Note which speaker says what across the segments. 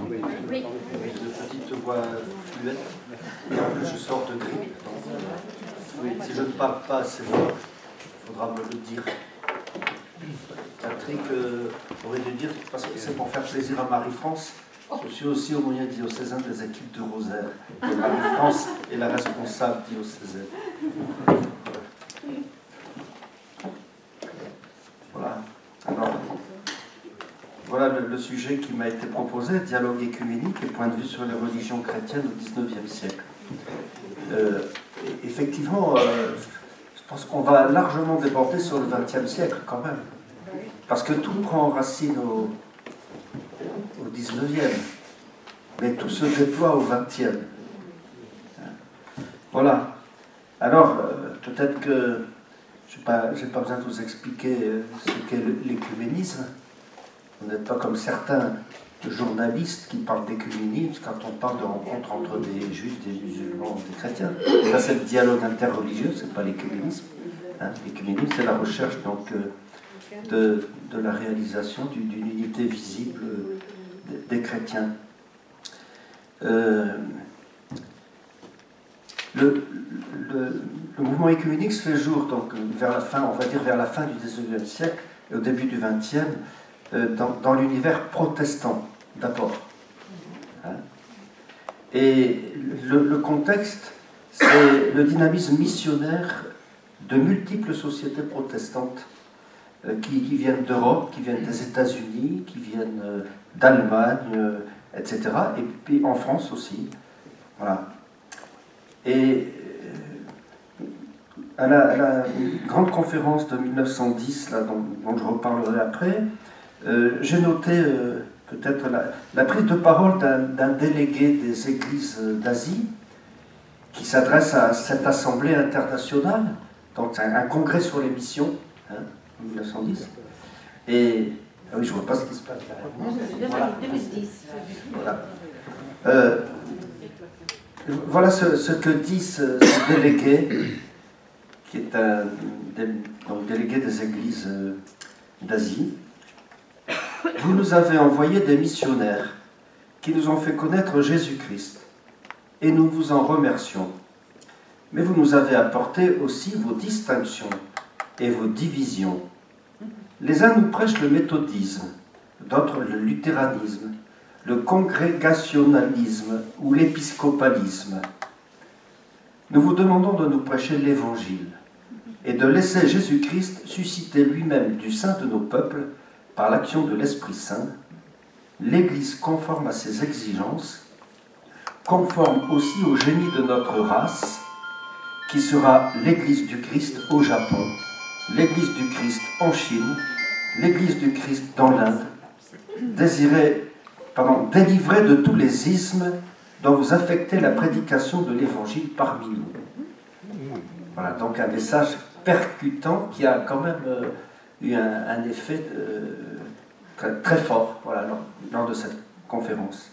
Speaker 1: Oui. De petites voix fluettes. Et en plus, je sors de grippe. Oui, si je ne parle pas assez fort, il faudra me le dire. Patrick aurait dû dire, parce que c'est pour faire plaisir à Marie-France, je suis aussi au moyen diocésain des équipes de Rosaire. Et Marie-France est la responsable diocésaine. Voilà. Alors, voilà le sujet qui m'a été proposé, dialogue écuménique et point de vue sur les religions chrétiennes au XIXe siècle. Effectivement, je pense qu'on va largement déborder sur le XXe siècle quand même. Parce que tout prend racine au XIXe, mais tout se déploie au XXe. Voilà. Alors, peut-être que je n'ai pas besoin de vous expliquer ce qu'est l'écuménisme. Vous n'êtes pas comme certains journalistes qui parlent d'écuménisme quand on parle de rencontres entre des juifs, des musulmans, des chrétiens. Ça, c'est le dialogue interreligieux, ce n'est pas l'écuménisme. L'écuménisme, c'est la recherche donc, de la réalisation d'une unité visible des chrétiens. Le mouvement écuménique se fait jour donc, vers la fin, on va dire vers la fin du XIXe siècle et au début du XXe, dans l'univers protestant d'abord. Et le contexte, c'est le dynamisme missionnaire de multiples sociétés protestantes qui viennent d'Europe, qui viennent des États-Unis, qui viennent d'Allemagne, etc. Et puis en France aussi. Voilà. Et à la grande conférence de 1910, là, dont je reparlerai après, j'ai noté peut-être la prise de parole d'un délégué des églises d'Asie qui s'adresse à cette assemblée internationale, donc un congrès sur les missions, hein, en 1910. Et ah oui, je ne vois pas ce qui se passe là. Voilà.
Speaker 2: 2010.
Speaker 1: Voilà. Voilà ce que dit ce délégué, qui est donc délégué des églises d'Asie. Vous nous avez envoyé des missionnaires qui nous ont fait connaître Jésus-Christ, et nous vous en remercions. Mais vous nous avez apporté aussi vos distinctions et vos divisions. Les uns nous prêchent le méthodisme, d'autres le luthéranisme, le congrégationalisme ou l'épiscopalisme. Nous vous demandons de nous prêcher l'Évangile et de laisser Jésus-Christ susciter lui-même du sein de nos peuples, par l'action de l'Esprit Saint, l'Église conforme à ses exigences, conforme aussi au génie de notre race, qui sera l'Église du Christ au Japon, l'Église du Christ en Chine, l'Église du Christ dans l'Inde, délivrée de tous les ismes dont vous affectez la prédication de l'Évangile parmi nous. Voilà, donc un message percutant qui a quand même eu un effet très fort, voilà, lors de cette conférence.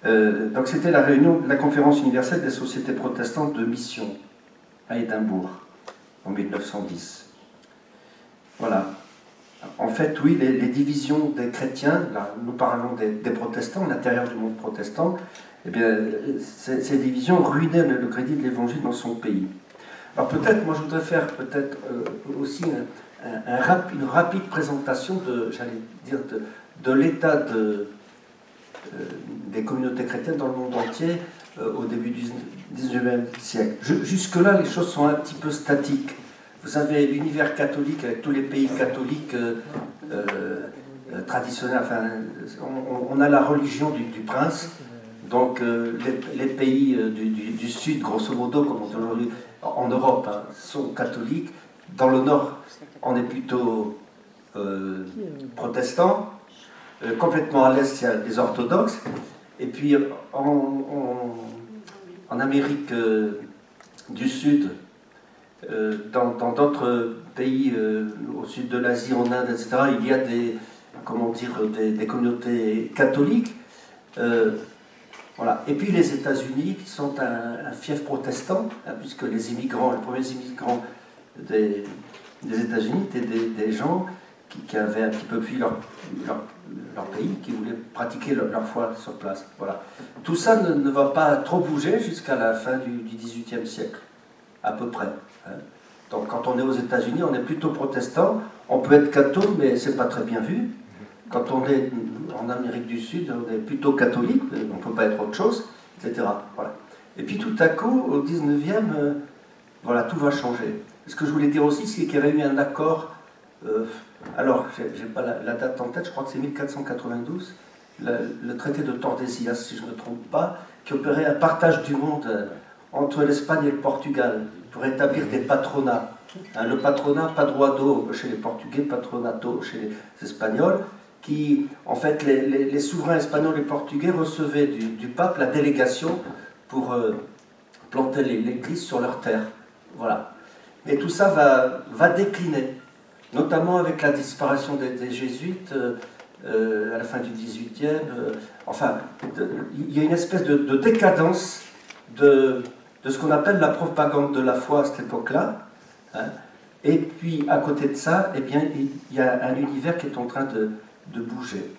Speaker 1: Donc c'était la réunion de la conférence universelle des sociétés protestantes de mission à Édimbourg en 1910. Voilà. En fait, oui, les divisions des chrétiens, là, nous parlons des protestants, l'intérieur du monde protestant, eh bien, ces divisions ruinaient le crédit de l'Évangile dans son pays. Alors peut-être, moi je voudrais faire peut-être aussi une rapide présentation de l'état des communautés chrétiennes dans le monde entier au début du XIXe siècle. Jusque-là, les choses sont un petit peu statiques. Vous avez l'univers catholique avec tous les pays catholiques traditionnels. Enfin, on a la religion du prince, donc les pays du sud, grosso modo, comme on dit aujourd'hui, en Europe, hein, sont catholiques. Dans le nord, on est plutôt protestant. Complètement à l'est, il y a les orthodoxes. Et puis en Amérique du Sud, dans d'autres pays au sud de l'Asie, en Inde, etc., il y a des communautés catholiques. Voilà. Et puis les États-Unis, qui sont un fief protestant, hein, puisque les premiers immigrants des États-Unis étaient des gens qui avaient un petit peu fui leur pays, qui voulaient pratiquer leur foi sur place. Voilà. Tout ça ne va pas trop bouger jusqu'à la fin du XVIIIe siècle, à peu près. Hein. Donc quand on est aux États-Unis, on est plutôt protestant, on peut être catho, mais c'est pas très bien vu. Quand on est en Amérique du Sud, on est plutôt catholique, on ne peut pas être autre chose, etc. Voilà. Et puis tout à coup, au 19e, voilà, tout va changer. Ce que je voulais dire aussi, c'est qu'il y avait eu un accord, alors, je n'ai pas la date en tête, je crois que c'est 1492, le traité de Tordesillas, si je ne me trompe pas, qui opérait un partage du monde entre l'Espagne et le Portugal, pour établir des patronats. Hein, le patronat, padroado chez les Portugais, patronato chez les Espagnols, qui, en fait, les souverains espagnols et portugais recevaient du pape la délégation pour planter l'église sur leur terre. Voilà. Et tout ça va décliner, notamment avec la disparition des jésuites à la fin du XVIIIe. Enfin, il y a une espèce de décadence de ce qu'on appelle la propagande de la foi à cette époque-là. Hein. Et puis, à côté de ça, eh bien, il y a un univers qui est en train de bouger.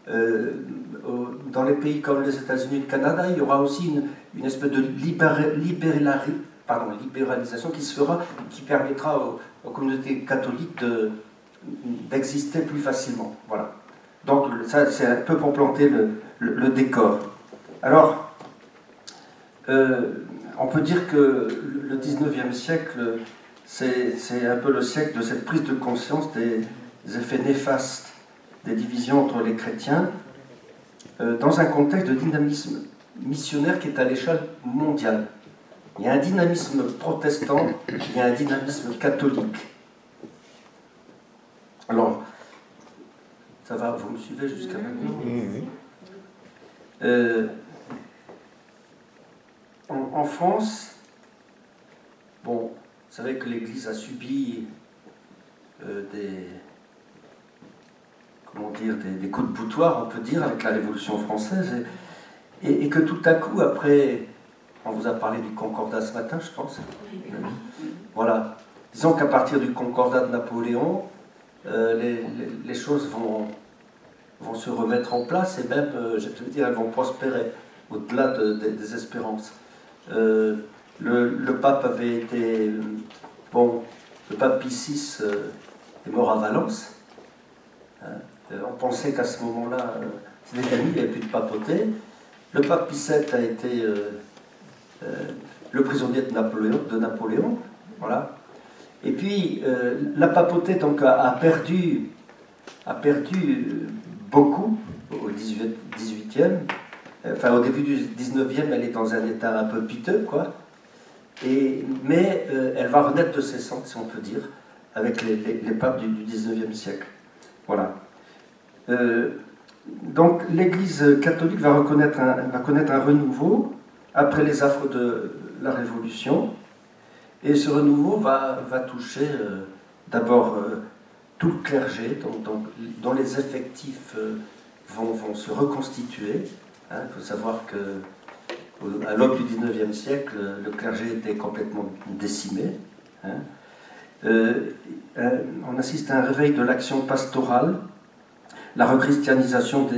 Speaker 1: Dans les pays comme les États-Unis et le Canada, il y aura aussi une espèce de libéralisation qui se fera, qui permettra aux communautés catholiques d'exister plus facilement. Voilà. Donc ça, c'est un peu pour planter le décor. Alors, on peut dire que le 19e siècle, c'est un peu le siècle de cette prise de conscience des effets néfastes des divisions entre les chrétiens, dans un contexte de dynamisme missionnaire qui est à l'échelle mondiale. Il y a un dynamisme protestant, il y a un dynamisme catholique. Alors, ça va, vous me suivez jusqu'à maintenant? En France, bon, vous savez que l'Église a subi des coups de boutoir, on peut dire, avec la Révolution française, et que tout à coup, après, on vous a parlé du Concordat ce matin, je pense. Voilà. Disons qu'à partir du Concordat de Napoléon, les choses vont se remettre en place, et même, je veux dire, elles vont prospérer, au-delà des espérances. Le pape avait été... Bon, le pape Pie VI est mort à Valence. Hein. On pensait qu'à ce moment-là, c'était fini, il n'y avait plus de papauté. Le pape Pie VII a été le prisonnier de Napoléon. Voilà. Et puis, la papauté donc, a perdu beaucoup au 18e. Enfin, au début du 19e, elle est dans un état un peu piteux, quoi. Mais elle va renaître de ses cendres, si on peut dire, avec les papes du 19e siècle. Voilà. Donc l'Église catholique va connaître un renouveau après les affres de la Révolution, et ce renouveau va toucher d'abord tout le clergé, dont les effectifs vont se reconstituer. Hein. Il faut savoir qu'à l'aube du 19e siècle, le clergé était complètement décimé. Hein. On assiste à un réveil de l'action pastorale, la rechristianisation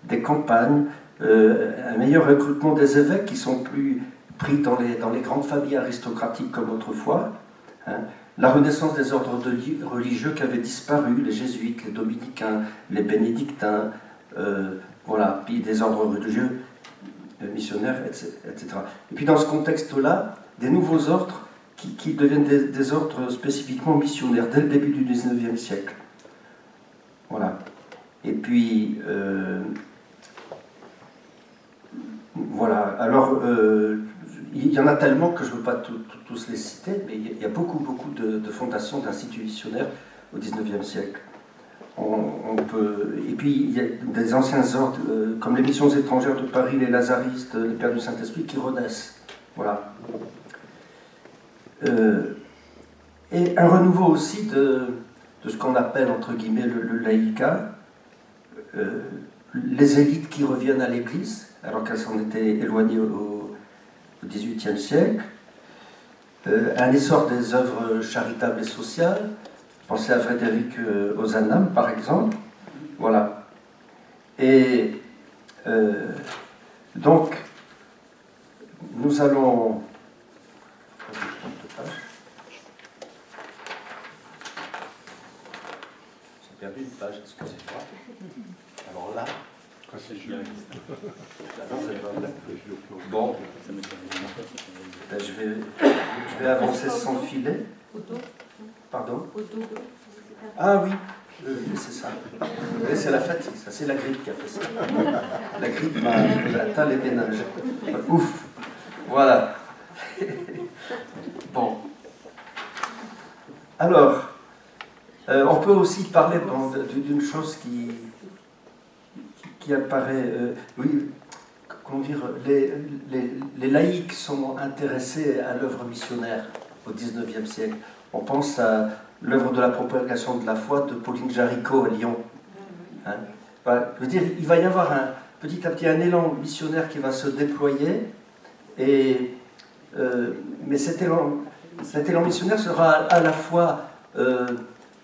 Speaker 1: des campagnes, un meilleur recrutement des évêques qui sont plus pris dans les grandes familles aristocratiques comme autrefois, hein, la renaissance des ordres religieux qui avaient disparu, les jésuites, les dominicains, les bénédictins, voilà, puis des ordres religieux missionnaires, etc. Et puis dans ce contexte-là, des nouveaux ordres qui deviennent des ordres spécifiquement missionnaires dès le début du 19e siècle. Voilà. Et puis, voilà, alors, il y en a tellement que je ne veux pas tous les citer, mais il y a beaucoup de fondations, d'instituts missionnaires au XIXe siècle. Et puis, il y a des anciens ordres, comme les missions étrangères de Paris, les Lazaristes, les Pères du Saint-Esprit, qui renaissent. Voilà. Et un renouveau aussi de ce qu'on appelle, entre guillemets, le laïcat, les élites qui reviennent à l'Église, alors qu'elles s'en étaient éloignées au XVIIIe siècle, un essor des œuvres charitables et sociales, Pensez à Frédéric Ozanam, par exemple. Voilà. Et donc, nous allons... J'ai perdu une page, excusez-moi. Alors là... Bon, ben, je vais avancer sans filet. Pardon? Ah oui, c'est ça. C'est la fatigue, ça, c'est la grippe qui a fait ça. La grippe m'a atteint les méninges. Ouf, voilà. Bon. Alors, on peut aussi parler d'une chose qui apparaît, oui, comment dire, les laïcs sont intéressés à l'œuvre missionnaire au XIXe siècle. On pense à l'œuvre de la propagation de la foi de Pauline Jaricot à Lyon. Hein? Enfin, je veux dire, il va y avoir petit à petit un élan missionnaire qui va se déployer, mais cet élan missionnaire sera à la fois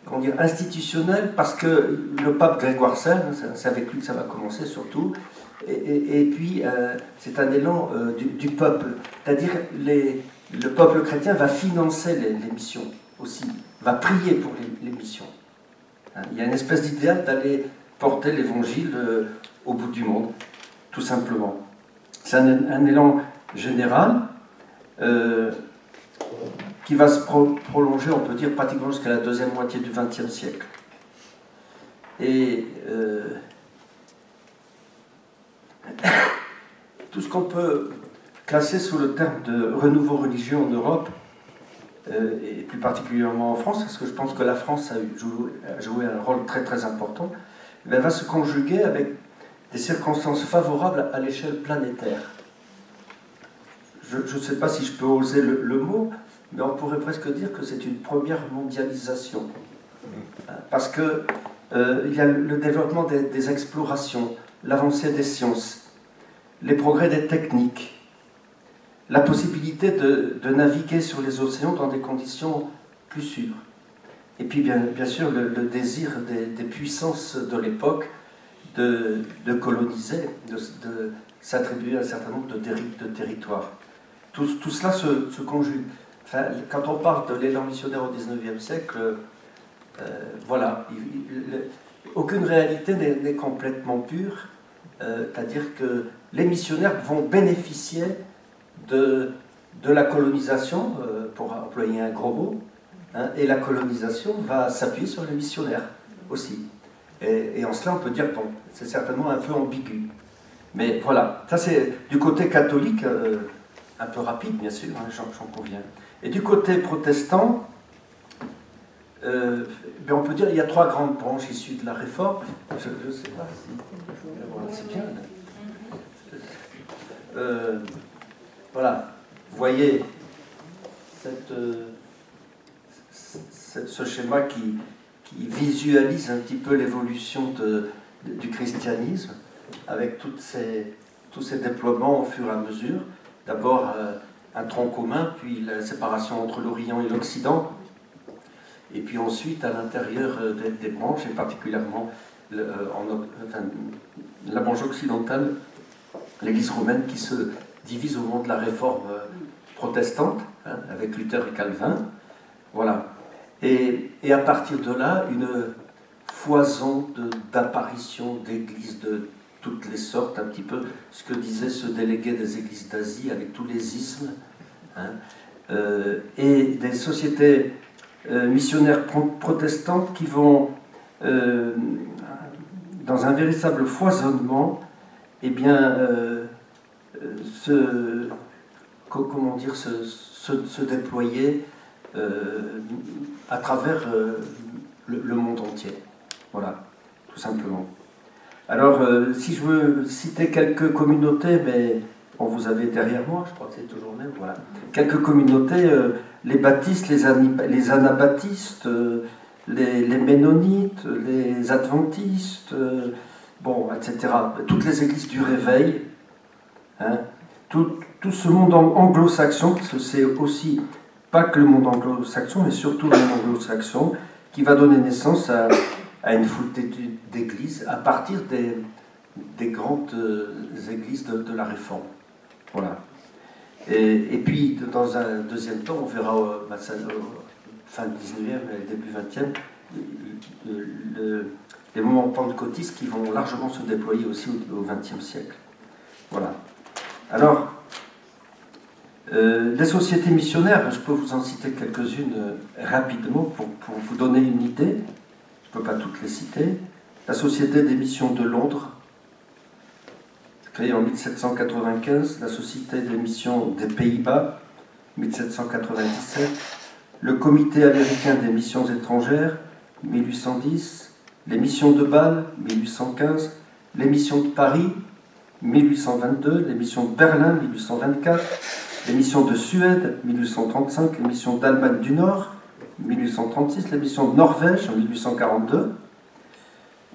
Speaker 1: comment dire, institutionnel, parce que le pape Grégoire XVI, c'est avec lui que ça va commencer surtout, et puis c'est un élan du peuple, c'est-à-dire le peuple chrétien va financer les missions aussi, va prier pour les missions. Hein, il y a une espèce d'idéal d'aller porter l'évangile au bout du monde, tout simplement. C'est un élan général qui va se prolonger, on peut dire, pratiquement jusqu'à la deuxième moitié du XXe siècle. Et tout ce qu'on peut classer sous le terme de renouveau religieux en Europe, et plus particulièrement en France, parce que je pense que la France a joué un rôle très très important, va se conjuguer avec des circonstances favorables à l'échelle planétaire. Je ne sais pas si je peux oser le mot, mais on pourrait presque dire que c'est une première mondialisation. Parce que il y a le développement des explorations, l'avancée des sciences, les progrès des techniques, la possibilité de naviguer sur les océans dans des conditions plus sûres. Et puis bien sûr le désir des puissances de l'époque de coloniser, de s'attribuer un certain nombre de territoires. Tout cela se conjugue. Enfin, quand on parle de l'élan missionnaire au XIXe siècle, voilà, aucune réalité n'est complètement pure, c'est-à-dire que les missionnaires vont bénéficier de la colonisation, pour employer un gros mot, hein, et la colonisation va s'appuyer sur les missionnaires aussi. Et en cela, on peut dire, bon, c'est certainement un peu ambigu. Mais voilà, ça c'est du côté catholique, un peu rapide, bien sûr, hein, j'en conviens. Et du côté protestant, on peut dire qu'il y a trois grandes branches issues de la Réforme. Je ne sais pas si... Voilà, c'est bien. Voilà, vous voyez ce schéma qui visualise un petit peu l'évolution du christianisme, avec tous ces déploiements au fur et à mesure. D'abord un tronc commun, puis la séparation entre l'Orient et l'Occident, et puis ensuite à l'intérieur des branches, et particulièrement la branche occidentale, l'Église romaine qui se divise au moment de la réforme protestante, hein, avec Luther et Calvin. Voilà. Et à partir de là, une foison d'apparitions d'églises de toutes les sortes, un petit peu ce que disait ce délégué des églises d'Asie avec tous les ismes, hein, et des sociétés missionnaires protestantes qui vont, dans un véritable foisonnement, eh bien, comment dire, se déployer à travers le monde entier. Voilà, tout simplement. Alors, si je veux citer quelques communautés, mais bon, vous avez derrière moi, je crois que c'est toujours le même, voilà. Quelques communautés, les baptistes, les anabaptistes, les ménonites, les adventistes, bon, etc. Toutes les églises du réveil, hein, tout ce monde anglo-saxon, parce que c'est aussi pas que le monde anglo-saxon, mais surtout le monde anglo-saxon, qui va donner naissance à une foultitude d'églises à partir des grandes églises de la Réforme. Voilà. Et puis, dans un deuxième temps, on verra fin du 19e et début 20e, les mouvements pentecôtistes qui vont largement se déployer aussi au XXe siècle. Voilà. Alors, les sociétés missionnaires, je peux vous en citer quelques-unes rapidement pour vous donner une idée. Je ne peux pas toutes les citer. La Société des missions de Londres, créée en 1795, la Société des missions des Pays-Bas, 1797, le Comité américain des missions étrangères, 1810, les missions de Bâle, 1815, les missions de Paris, 1822, les missions de Berlin, 1824, les missions de Suède, 1835, les missions d'Allemagne du Nord, 1836, les missions de Norvège, en 1842.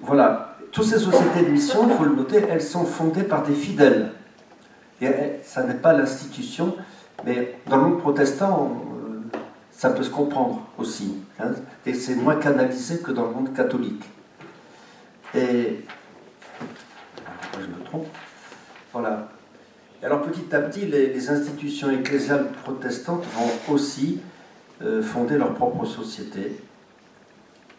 Speaker 1: Voilà. Toutes ces sociétés de mission, il faut le noter, elles sont fondées par des fidèles. Et ça n'est pas l'institution, mais dans le monde protestant, ça peut se comprendre aussi. Hein, et c'est moins canalisé que dans le monde catholique. Et je me trompe. Voilà. Et alors petit à petit, les institutions ecclésiales protestantes vont aussi fonder leur propre société.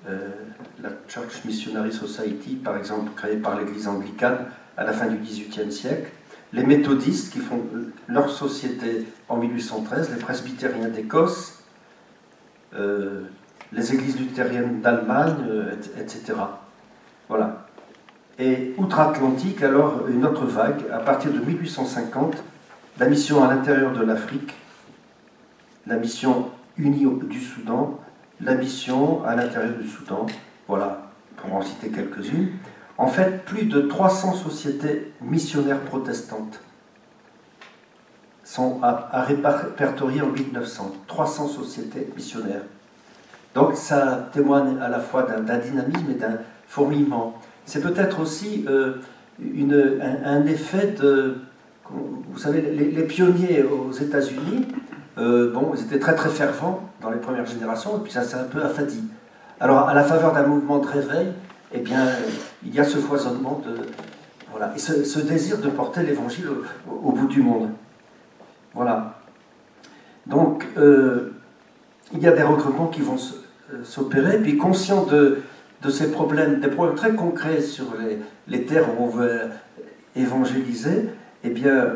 Speaker 1: La Church Missionary Society, par exemple, créée par l'Église anglicane à la fin du XVIIIe siècle, les méthodistes qui font leur société en 1813, les presbytériens d'Écosse, les églises luthériennes d'Allemagne, etc. Voilà. Et outre-Atlantique, alors, une autre vague, à partir de 1850, la mission à l'intérieur de l'Afrique, la mission unie du Soudan, la mission à l'intérieur du Soudan, voilà, pour en citer quelques-unes. En fait, plus de 300 sociétés missionnaires protestantes sont à répertorier en 1900. 300 sociétés missionnaires. Donc ça témoigne à la fois d'un dynamisme et d'un fourmillement. C'est peut-être aussi un effet de... Vous savez, les pionniers aux États-Unis, ils étaient très très fervents dans les premières générations, et puis ça s'est un peu affadi. Alors, à la faveur d'un mouvement de réveil, eh bien, il y a ce foisonnement de... Voilà, et ce désir de porter l'Évangile au bout du monde. Voilà. Donc, il y a des regroupements qui vont s'opérer, puis conscients de ces problèmes, des problèmes très concrets sur les terres où on veut évangéliser, eh bien,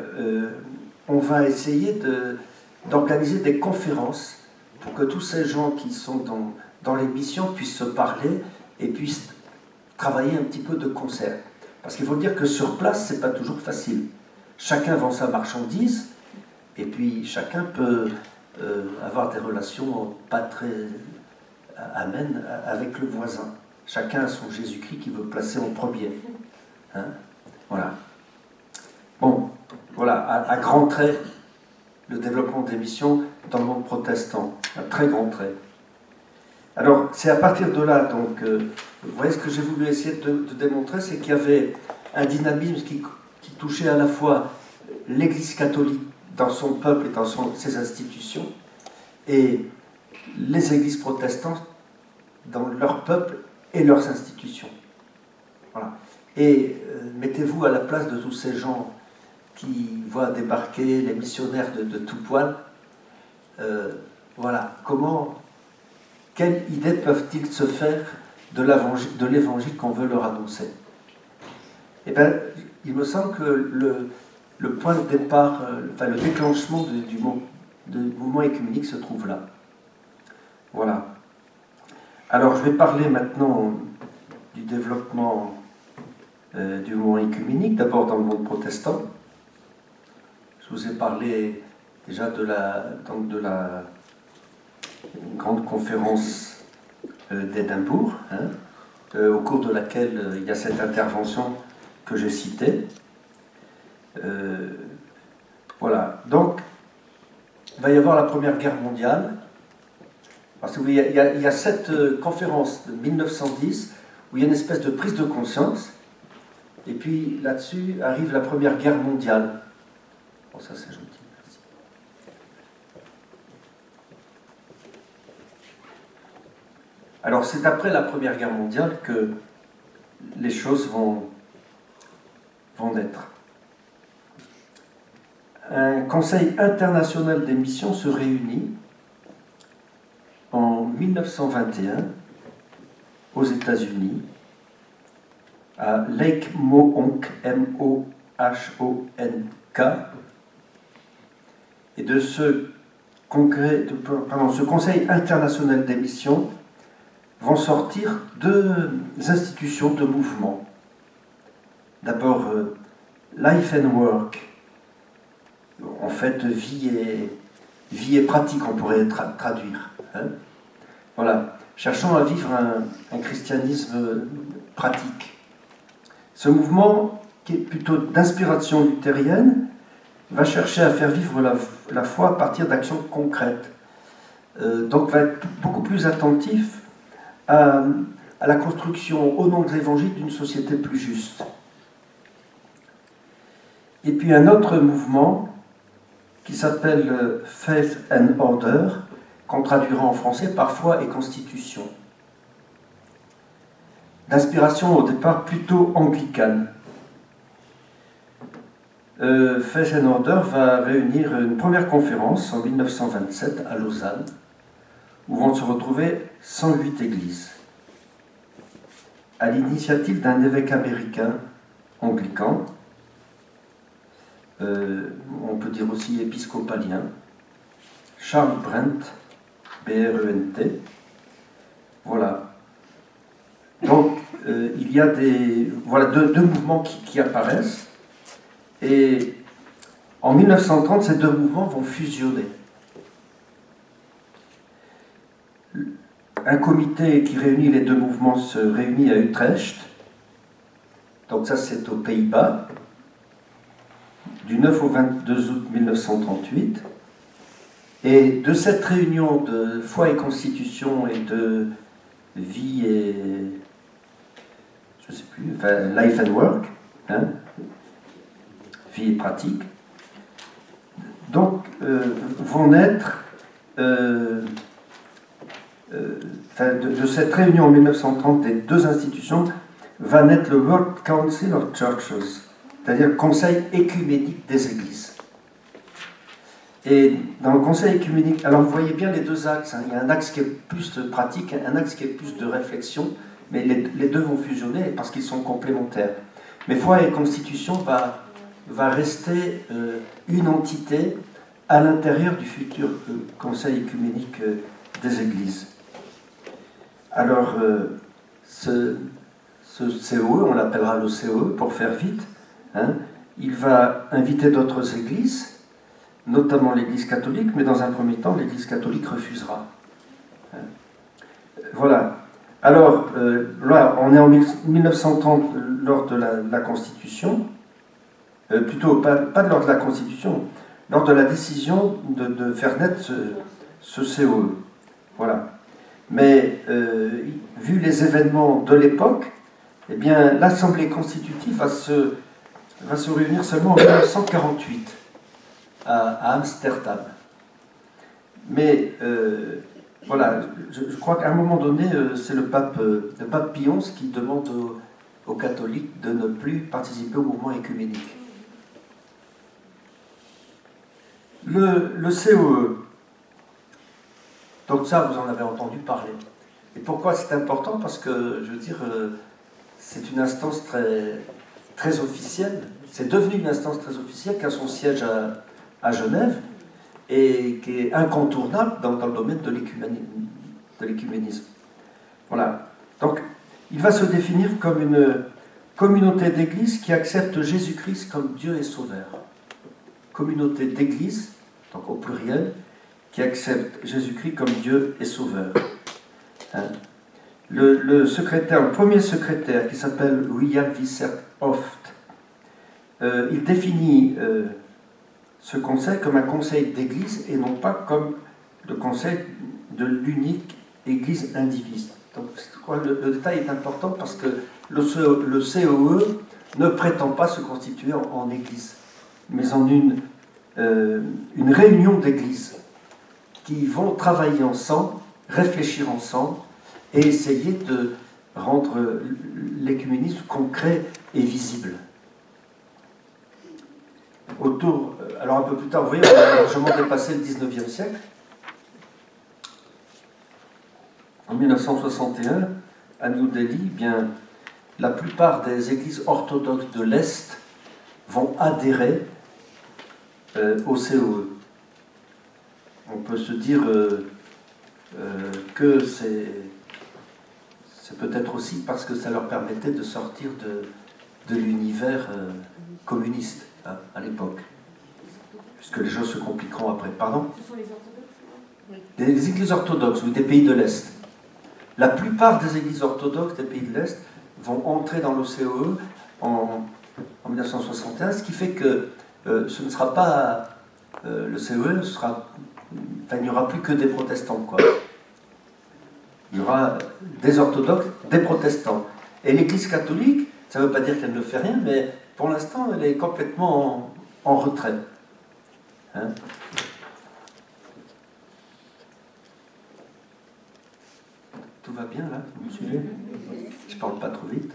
Speaker 1: on va essayer d'organiser des conférences pour que tous ces gens qui sont dans les missions puissent se parler et puissent travailler un petit peu de concert. Parce qu'il faut dire que sur place, c'est pas toujours facile. Chacun vend sa marchandise, et puis chacun peut avoir des relations pas très amènes avec le voisin. Chacun a son Jésus-Christ qui veut placer en premier. Hein? Voilà. Bon, voilà, à grands traits, le développement des missions dans le monde protestant, un très grand trait. Alors, c'est à partir de là, donc, vous voyez, ce que j'ai voulu essayer de démontrer, c'est qu'il y avait un dynamisme qui touchait à la fois l'Église catholique dans son peuple et dans ses institutions, et les Églises protestantes dans leur peuple et leurs institutions. Voilà. Et mettez-vous à la place de tous ces gens qui voient débarquer les missionnaires de tout poil. Voilà, quelle idée peuvent-ils se faire de l'évangile qu'on veut leur annoncer? Eh bien, il me semble que le point de départ, le déclenchement du mouvement œcuménique se trouve là. Voilà. Alors, je vais parler maintenant du développement du mouvement œcuménique, d'abord dans le monde protestant. Je vous ai parlé déjà de la grande conférence d'Édimbourg, au cours de laquelle il y a cette intervention que j'ai citée. Voilà. Donc, il va y avoir la Première Guerre mondiale. Parce qu'il y a cette conférence de 1910 où il y a une espèce de prise de conscience, et puis là-dessus arrive la Première Guerre mondiale. Bon, ça c'est gentil. Merci. Alors c'est après la Première Guerre mondiale que les choses vont naître. Un conseil international des missions se réunit en 1921 aux États-Unis, à Lake Mohonk, M-O-H-O-N-K, et de ce conseil international des missions vont sortir deux institutions, deux mouvements. D'abord, Life and Work, en fait, vie et pratique, on pourrait traduire. Hein. Voilà, cherchant à vivre un christianisme pratique. Ce mouvement, qui est plutôt d'inspiration luthérienne, va chercher à faire vivre la foi à partir d'actions concrètes. Donc va être beaucoup plus attentif à la construction au nom de l'Évangile d'une société plus juste. Et puis un autre mouvement qui s'appelle Faith and Order, qu'on traduira en français par foi et constitution. D'inspiration au départ plutôt anglicane. Faith and Order va réunir une première conférence en 1927 à Lausanne, où vont se retrouver 108 églises, à l'initiative d'un évêque américain anglican, on peut dire aussi épiscopalien, Charles Brent, B-R-E-N-T. Voilà. Donc, il y a deux mouvements qui apparaissent, et en 1930, ces deux mouvements vont fusionner. Un comité qui réunit les deux mouvements se réunit à Utrecht, donc ça c'est aux Pays-Bas, du 9 au 22 août 1938, et de cette réunion de foi et constitution et de vie et, je ne sais plus, enfin, life and work, hein, vie et pratique, donc vont naître, de cette réunion en 1930 des deux institutions, va naître le World Council of Churches, c'est-à-dire Conseil écuménique des Églises. Et dans le Conseil écuménique, alors vous voyez bien les deux axes, hein, il y a un axe qui est plus pratique, un axe qui est plus de réflexion, mais les deux vont fusionner parce qu'ils sont complémentaires. Mais foi et constitution va rester une entité à l'intérieur du futur Conseil écuménique des Églises. Alors, ce COE, on l'appellera le COE pour faire vite, hein, il va inviter d'autres églises, notamment l'Église catholique, mais dans un premier temps, l'Église catholique refusera. Hein. Voilà. Alors, là, on est en 1930 lors de la Constitution, plutôt pas lors de la Constitution, lors de la décision de faire naître ce COE. Voilà. Mais, vu les événements de l'époque, eh bien, l'Assemblée constitutive va se réunir seulement en 1948 à Amsterdam. Mais voilà, je crois qu'à un moment donné, c'est le pape Pie XI qui demande aux catholiques de ne plus participer au mouvement écuménique. Le COE, donc ça, vous en avez entendu parler. Et pourquoi c'est important? Parce que, je veux dire, c'est une instance très, très officielle. C'est devenu une instance très officielle qui a son siège à Genève et qui est incontournable dans le domaine de l'écuménisme. Voilà. Donc, il va se définir comme une communauté d'églises qui accepte Jésus-Christ comme Dieu et Sauveur. Communauté d'églises, donc au pluriel, qui accepte Jésus-Christ comme Dieu et Sauveur. Hein? Le premier secrétaire, qui s'appelle William Vissert Hoft, il définit ce conseil comme un conseil d'église et non pas comme le conseil de l'unique église indivise. Donc le détail est important parce que le COE ne prétend pas se constituer en église, mais en une réunion d'églises qui vont travailler ensemble, réfléchir ensemble et essayer de rendre l'écuménisme concret et visible. Alors un peu plus tard, vous voyez, on a largement dépassé le 19e siècle. En 1961, à New Delhi, bien, la plupart des églises orthodoxes de l'Est vont adhérer au COE. On peut se dire que c'est peut-être aussi parce que ça leur permettait de sortir de l'univers communiste à l'époque, puisque les choses se compliqueront après. Pardon ?
Speaker 2: Ce sont les orthodoxes ?
Speaker 1: Les églises orthodoxes, oui, des pays de l'Est. La plupart des églises orthodoxes des pays de l'Est vont entrer dans le COE en 1961, ce qui fait que ce ne sera pas... le COE sera... Enfin, il n'y aura plus que des protestants, quoi. Il y aura des orthodoxes, des protestants. Et l'Église catholique, ça ne veut pas dire qu'elle ne fait rien, mais pour l'instant, elle est complètement en retrait. Hein? Tout va bien, là? Vous me suivez? Je ne parle pas trop vite.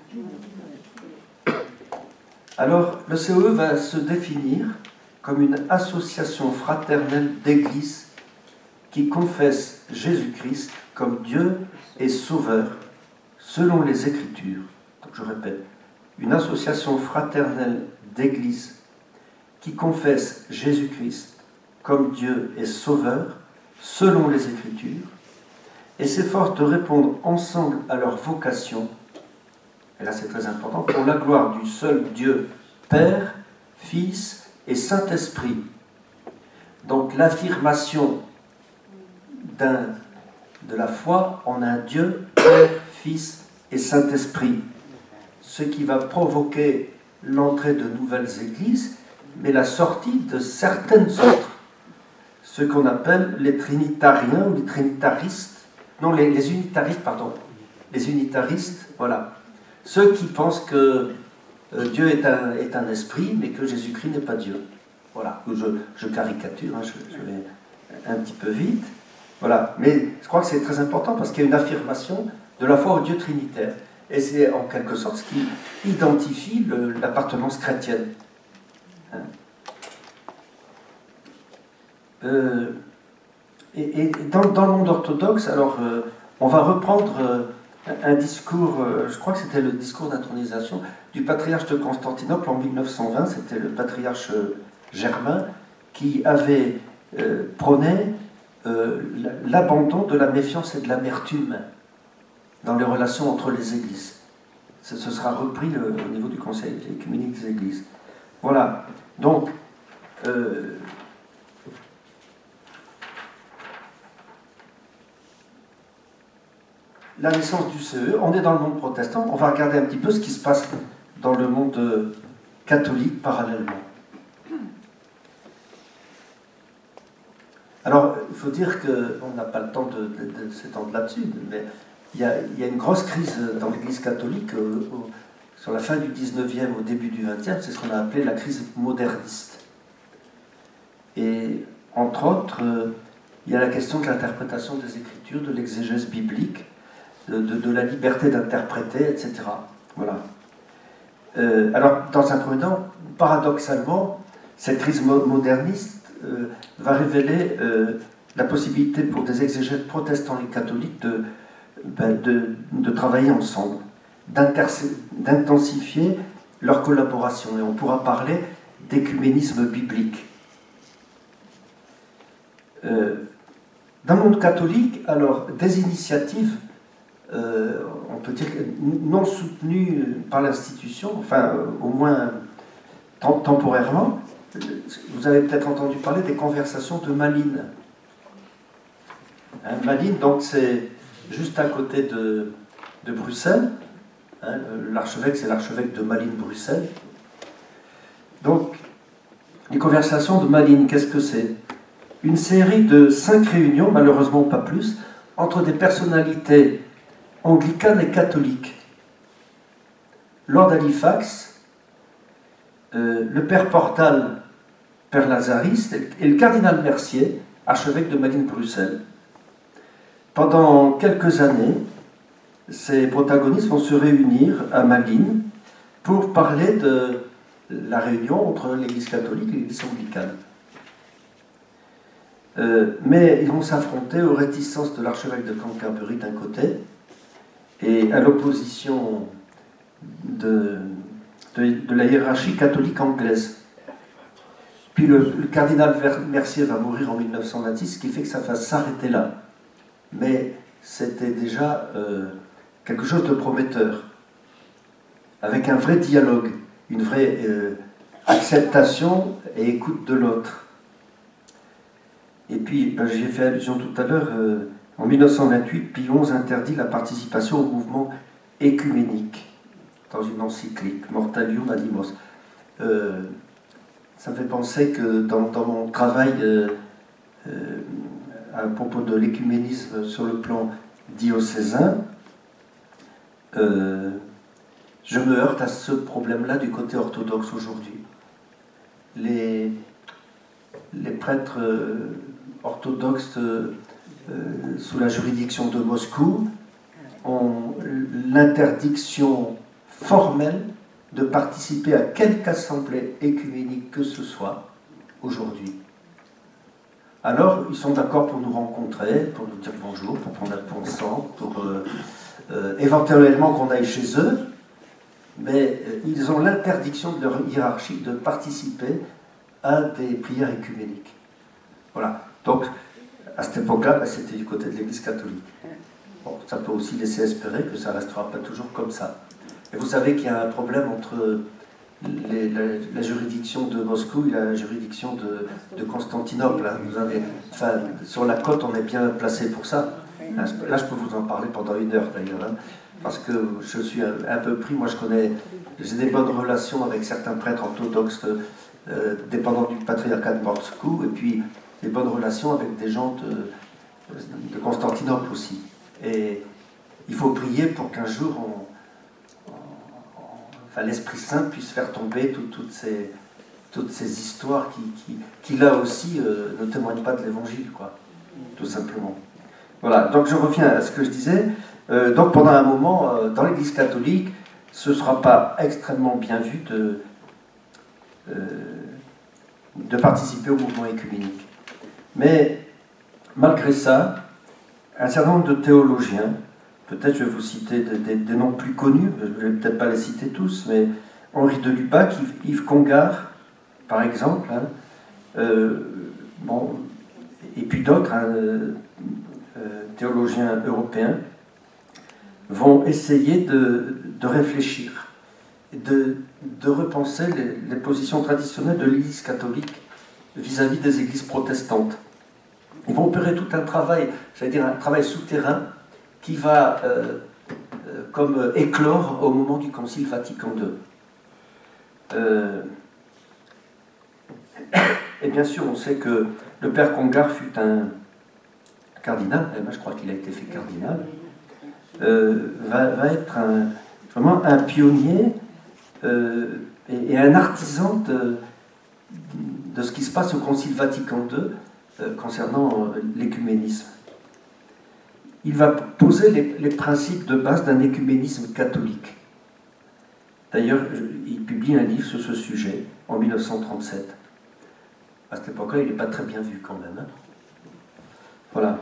Speaker 1: Alors, le COE va se définir comme une association fraternelle d'églises qui confesse Jésus-Christ comme Dieu et Sauveur, selon les Écritures. Donc je répète, une association fraternelle d'églises qui confesse Jésus-Christ comme Dieu et Sauveur, selon les Écritures, et s'efforce de répondre ensemble à leur vocation, et là c'est très important, pour la gloire du seul Dieu, Père, Fils et Saint-Esprit. Donc l'affirmation de la foi en un Dieu, Père, Fils et Saint-Esprit. Ce qui va provoquer l'entrée de nouvelles églises, mais la sortie de certaines autres. Ce qu'on appelle les trinitariens ou les trinitaristes. Non, les unitaristes, pardon. Les unitaristes, voilà. Ceux qui pensent que Dieu est un esprit, mais que Jésus-Christ n'est pas Dieu. Voilà. Je caricature, hein, je vais un petit peu vite. Voilà, mais je crois que c'est très important parce qu'il y a une affirmation de la foi au Dieu trinitaire. Et c'est en quelque sorte ce qui identifie l'appartenance chrétienne. Hein? Et dans le monde orthodoxe, alors, on va reprendre un discours, je crois que c'était le discours d'intronisation du patriarche de Constantinople en 1920, c'était le patriarche Germain, qui avait prôné l'abandon de la méfiance et de l'amertume dans les relations entre les églises. Ce sera repris au niveau du Conseil œcuménique des églises. Voilà. Donc, la naissance du CE, on est dans le monde protestant, on va regarder un petit peu ce qui se passe dans le monde catholique parallèlement. Alors, il faut dire qu'on n'a pas le temps de s'étendre là-dessus, mais il y a une grosse crise dans l'Église catholique sur la fin du 19e, au début du 20e, c'est ce qu'on a appelé la crise moderniste. Et, entre autres, il y a la question de l'interprétation des Écritures, de l'exégèse biblique, de la liberté d'interpréter, etc. Voilà. Alors, dans un premier temps, paradoxalement, cette crise moderniste va révéler la possibilité pour des exégètes protestants et catholiques de travailler ensemble, d'intensifier leur collaboration. Et on pourra parler d'écuménisme biblique. Dans le monde catholique, alors, des initiatives, on peut dire, non soutenues par l'institution, enfin, au moins temporairement. Vous avez peut-être entendu parler des conversations de Malines. Hein, Malines, donc, c'est juste à côté de Bruxelles. Hein, l'archevêque, c'est l'archevêque de Malines-Bruxelles. Donc, les conversations de Malines, qu'est-ce que c'est? Une série de 5 réunions, malheureusement pas plus, entre des personnalités anglicanes et catholiques. Lord Halifax, le père Portal, père Lazariste, et le cardinal Mercier, archevêque de Malines-Bruxelles. Pendant quelques années, ces protagonistes vont se réunir à Malines pour parler de la réunion entre l'Église catholique et l'Église anglicane. Mais ils vont s'affronter aux réticences de l'archevêque de Canterbury d'un côté et à l'opposition de la hiérarchie catholique anglaise. Puis le cardinal Mercier va mourir en 1926, ce qui fait que ça va s'arrêter là. Mais c'était déjà quelque chose de prometteur, avec un vrai dialogue, une vraie acceptation et écoute de l'autre. Et puis, j'y ai fait allusion tout à l'heure, en 1928, Pie XI interdit la participation au mouvement écuménique dans une encyclique, Mortalium Animos. Ça me fait penser que dans mon travail à propos de l'écuménisme sur le plan diocésain, je me heurte à ce problème-là du côté orthodoxe aujourd'hui. Les prêtres orthodoxes sous la juridiction de Moscou ont l'interdiction formelle de participer à quelque assemblée écuménique que ce soit aujourd'hui. Alors, ils sont d'accord pour nous rencontrer, pour nous dire bonjour, pour prendre un peu ensemble, pour éventuellement qu'on aille chez eux, mais ils ont l'interdiction de leur hiérarchie de participer à des prières écuméniques. Voilà. Donc, à cette époque-là, c'était du côté de l'Église catholique. Bon, ça peut aussi laisser espérer que ça ne restera pas toujours comme ça. Et vous savez qu'il y a un problème entre la juridiction de Moscou et la juridiction de Constantinople. Hein. Vous avez, enfin, sur la côte, on est bien placé pour ça. Là, je peux vous en parler pendant 1 heure d'ailleurs, hein, parce que je suis un peu pris. Moi, j'ai des bonnes relations avec certains prêtres orthodoxes dépendants du patriarcat de Moscou, et puis des bonnes relations avec des gens de Constantinople aussi. Et il faut prier pour qu'un jour l'Esprit Saint puisse faire tomber toutes ces histoires qui là aussi ne témoignent pas de l'Évangile, quoi, tout simplement. Voilà, donc je reviens à ce que je disais. Donc pendant un moment, dans l'Église catholique, ce ne sera pas extrêmement bien vu de participer au mouvement écuménique. Mais malgré ça, un certain nombre de théologiens, peut-être je vais vous citer des noms plus connus, je ne vais peut-être pas les citer tous, mais Henri de Lubac, Yves Congar, par exemple, hein, bon, et puis d'autres théologiens européens, vont essayer de réfléchir, de repenser les positions traditionnelles de l'Église catholique vis-à-vis des églises protestantes. Ils vont opérer tout un travail, j'allais dire un travail souterrain, qui va comme éclore au moment du Concile Vatican II. Et bien sûr, on sait que le père Congar fut un cardinal, et moi je crois qu'il a été fait cardinal, va être vraiment un pionnier et un artisan de ce qui se passe au Concile Vatican II concernant l'écuménisme. Il va poser les principes de base d'un écuménisme catholique. D'ailleurs, il publie un livre sur ce sujet en 1937. À cette époque-là, il n'est pas très bien vu quand même. Hein. Voilà.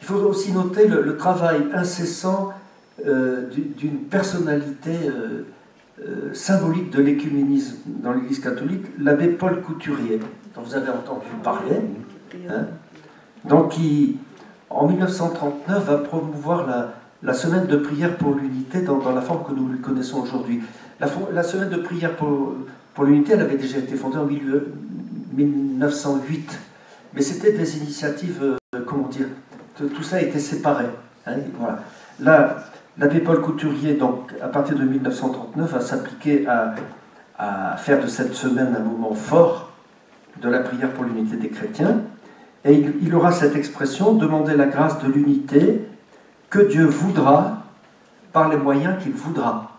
Speaker 1: Il faut aussi noter le travail incessant d'une personnalité symbolique de l'écuménisme dans l'Église catholique, l'abbé Paul Couturier, dont vous avez entendu parler. Hein. Donc, en 1939, va promouvoir la semaine de prière pour l'unité dans la forme que nous lui connaissons aujourd'hui. La semaine de prière pour l'unité, elle avait déjà été fondée en 1908. Mais c'était des initiatives, comment dire, tout ça était séparé. Hein, voilà. Là, l'abbé Paul Couturier, donc, à partir de 1939, va s'appliquer à faire de cette semaine un moment fort de la prière pour l'unité des chrétiens. Et il aura cette expression, demander la grâce de l'unité que Dieu voudra par les moyens qu'il voudra.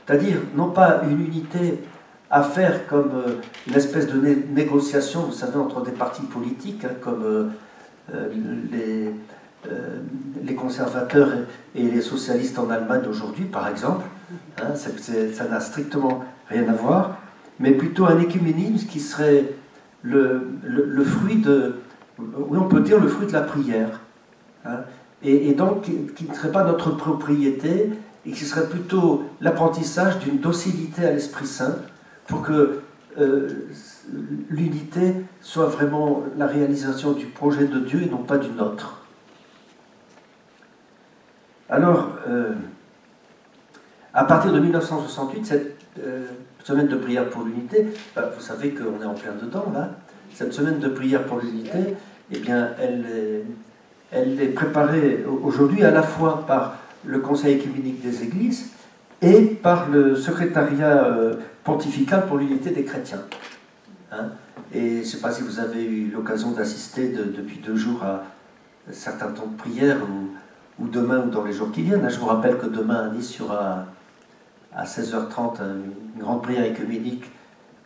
Speaker 1: C'est-à-dire, non pas une unité à faire comme une espèce de négociation, vous savez, entre des partis politiques, hein, comme les conservateurs et les socialistes en Allemagne aujourd'hui, par exemple. Hein, ça n'a strictement rien à voir, mais plutôt un écuménisme qui serait le fruit de, oui, on peut dire le fruit de la prière. Hein, et donc qui ne serait pas notre propriété, et qui serait plutôt l'apprentissage d'une docilité à l'Esprit Saint, pour que l'unité soit vraiment la réalisation du projet de Dieu et non pas du nôtre. Alors, à partir de 1968, cette semaine de prière pour l'unité, vous savez qu'on est en plein dedans, là. Cette semaine de prière pour l'unité, eh bien, elle est préparée aujourd'hui à la fois par le Conseil écuménique des Églises et par le secrétariat pontifical pour l'unité des chrétiens. Hein, et je ne sais pas si vous avez eu l'occasion d'assister depuis 2 jours à certains temps de prière ou demain ou dans les jours qui viennent. Je vous rappelle que demain à Nice, il y aura à 16h30 une grande prière écuménique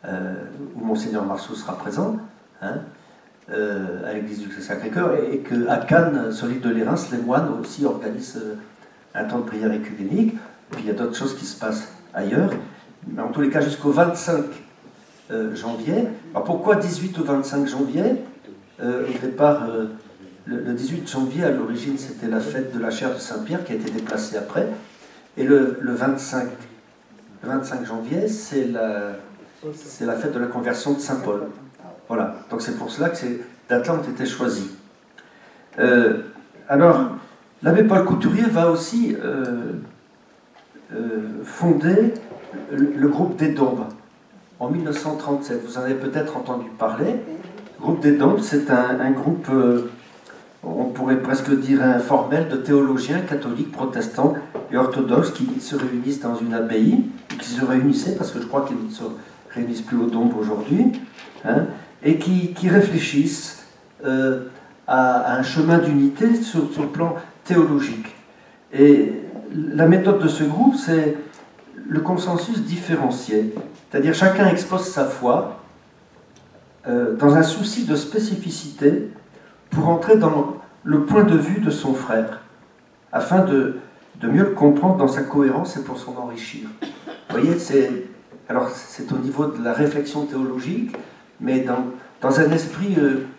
Speaker 1: où Monseigneur Marceau sera présent, hein, à l'église du Sacré-Cœur, et qu'à Cannes, sur l'île de Lérins, les moines aussi organisent un temps de prière écuménique. Puis il y a d'autres choses qui se passent ailleurs. Mais en tous les cas, jusqu'au 25 janvier. Alors pourquoi 18 au 25 janvier? Au départ, le 18 janvier, à l'origine, c'était la fête de la chaire de Saint-Pierre qui a été déplacée après. Et le 25 janvier, c'est la fête de la conversion de Saint-Paul. Voilà. Donc c'est pour cela que ces dates-là ont été choisies. Alors, l'abbé Paul Couturier va aussi fonder le groupe des Dombes en 1937. Vous en avez peut-être entendu parler. Le groupe des Dombes, c'est un groupe, on pourrait presque dire informel, de théologiens catholiques, protestants et orthodoxes qui se réunissent dans une abbaye, qui se réunissaient, parce que je crois qu'ils ne se réunissent plus aux Dombes aujourd'hui, hein, et qui réfléchissent à un chemin d'unité sur le plan théologique. Et la méthode de ce groupe, c'est le consensus différencié. C'est-à-dire chacun expose sa foi dans un souci de spécificité pour entrer dans le point de vue de son frère, afin de mieux le comprendre dans sa cohérence et pour s'en enrichir. Vous voyez, c'est au niveau de la réflexion théologique, mais dans un esprit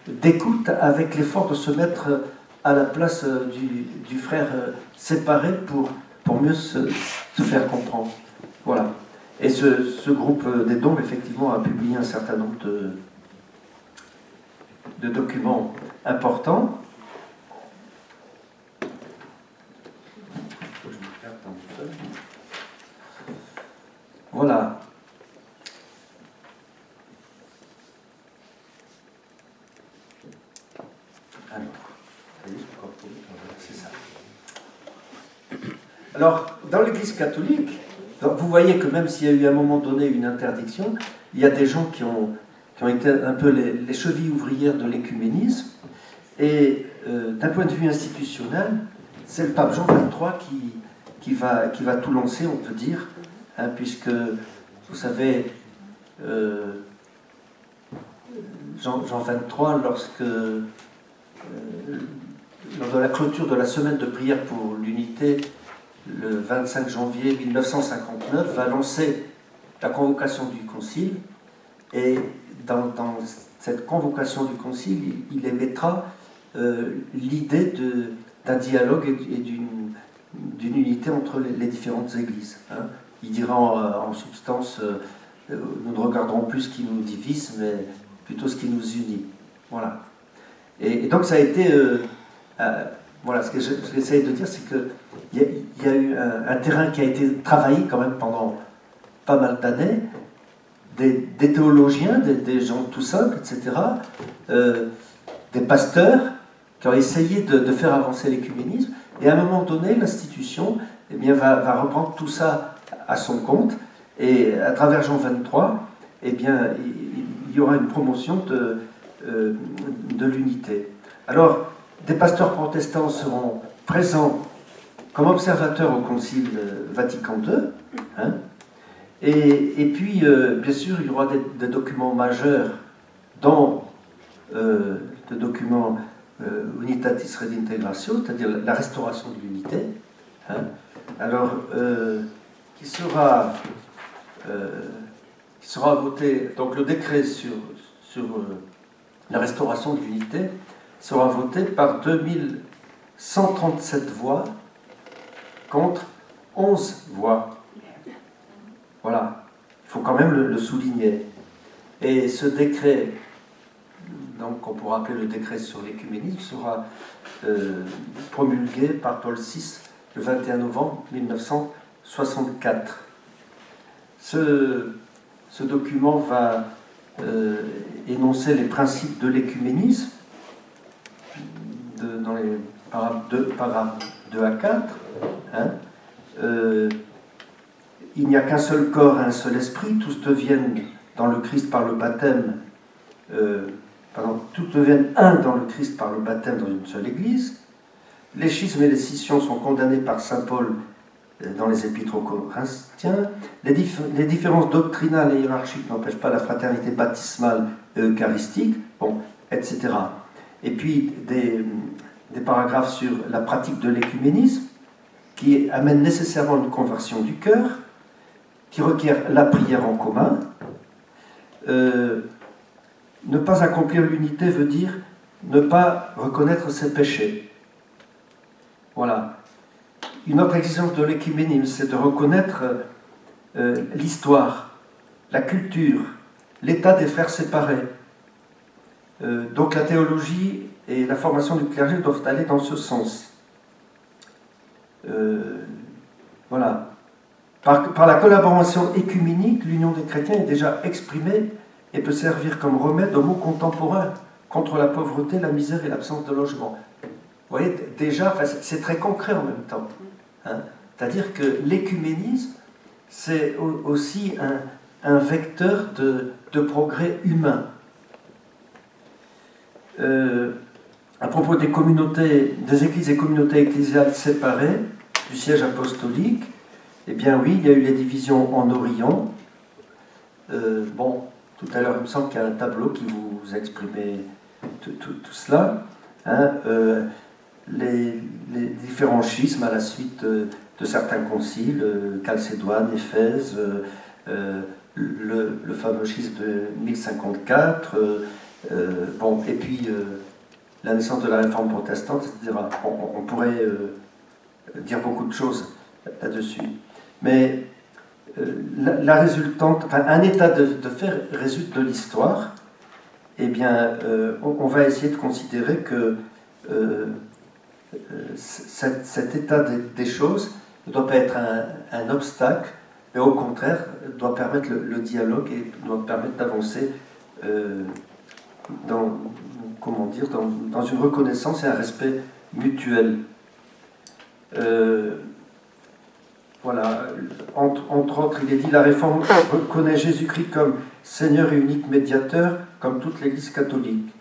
Speaker 1: d'écoute, avec l'effort de se mettre à la place du frère séparé pour mieux se faire comprendre. Voilà. Et ce groupe des Dombes, effectivement, a publié un certain nombre de documents importants. Voilà. Alors, dans l'Église catholique, donc vous voyez que même s'il y a eu à un moment donné une interdiction, il y a des gens qui ont été un peu les chevilles ouvrières de l'écuménisme. Et d'un point de vue institutionnel, c'est le pape Jean XXIII qui va tout lancer, on peut dire, hein, puisque, vous savez, Jean XXIII, lors de la clôture de la semaine de prière pour l'unité, le 25 janvier 1959, va lancer la convocation du Concile, et dans cette convocation du Concile, il émettra l'idée d'un dialogue et d'une unité entre les différentes églises. Hein. Il dira en substance, nous ne regarderons plus ce qui nous divise, mais plutôt ce qui nous unit. Voilà. Et donc ça a été... voilà, ce que j'essaie de dire, c'est qu'il y a eu un terrain qui a été travaillé quand même pendant pas mal d'années, des théologiens, des gens tout simples, etc., des pasteurs qui ont essayé de faire avancer l'écuménisme, et à un moment donné, l'institution eh bien, va reprendre tout ça à son compte, et à travers Jean XXIII, eh bien, il y aura une promotion de l'unité. Alors, des pasteurs protestants seront présents comme observateurs au Concile Vatican II, hein, et puis, bien sûr, il y aura des documents majeurs dans le document Unitatis Redintegratio, c'est-à-dire la restauration de l'unité, hein. Alors, qui sera voté, donc le décret sur la restauration de l'unité sera voté par 2137 voix contre 11 voix. Voilà, il faut quand même le souligner. Et ce décret, donc on pourra appeler le décret sur l'écuménisme, sera promulgué par Paul VI le 21 novembre 1964. Ce document va énoncer les principes de l'écuménisme dans les paragraphes 2 à 4. Hein. Il n'y a qu'un seul corps et un seul esprit, tous deviennent dans le Christ par le baptême, tous deviennent un dans le Christ par le baptême dans une seule Église. Les schismes et les scissions sont condamnés par saint Paul dans les épîtres aux Corinthiens. Les différences doctrinales et hiérarchiques n'empêchent pas la fraternité baptismale et eucharistique, bon, etc. Et puis des paragraphes sur la pratique de l'écuménisme qui amènent nécessairement une conversion du cœur, qui requiert la prière en commun. Ne pas accomplir l'unité veut dire ne pas reconnaître ses péchés. Voilà. Une autre exigence de l'écuménisme, c'est de reconnaître l'histoire, la culture, l'état des frères séparés. Donc la théologie et la formation du clergé doivent aller dans ce sens. Voilà. Par la collaboration écuménique, l'union des chrétiens est déjà exprimée et peut servir comme remède aux maux contemporains contre la pauvreté, la misère et l'absence de logement. Vous voyez, déjà, c'est très concret en même temps. Hein. C'est-à-dire que l'écuménisme, c'est aussi un vecteur de progrès humain. À propos des communautés, des églises et communautés ecclésiales séparées du siège apostolique, eh bien oui, il y a eu les divisions en Orient. Bon, tout à l'heure, il me semble qu'il y a un tableau qui vous exprimait tout cela. Hein, les différents schismes à la suite de certains conciles, Chalcédoine, Éphèse, le fameux schisme de 1054, bon, et puis la naissance de la réforme protestante, etc. On pourrait dire beaucoup de choses là-dessus. Mais la résultante, enfin, un état de fait résulte de l'histoire. Eh bien, on va essayer de considérer que cet état des choses ne doit pas être un obstacle, mais au contraire doit permettre le dialogue et doit permettre d'avancer dans une reconnaissance et un respect mutuel. Voilà, entre autres, il est dit la réforme reconnaît Jésus-Christ comme Seigneur et unique médiateur, comme toute l'Église catholique.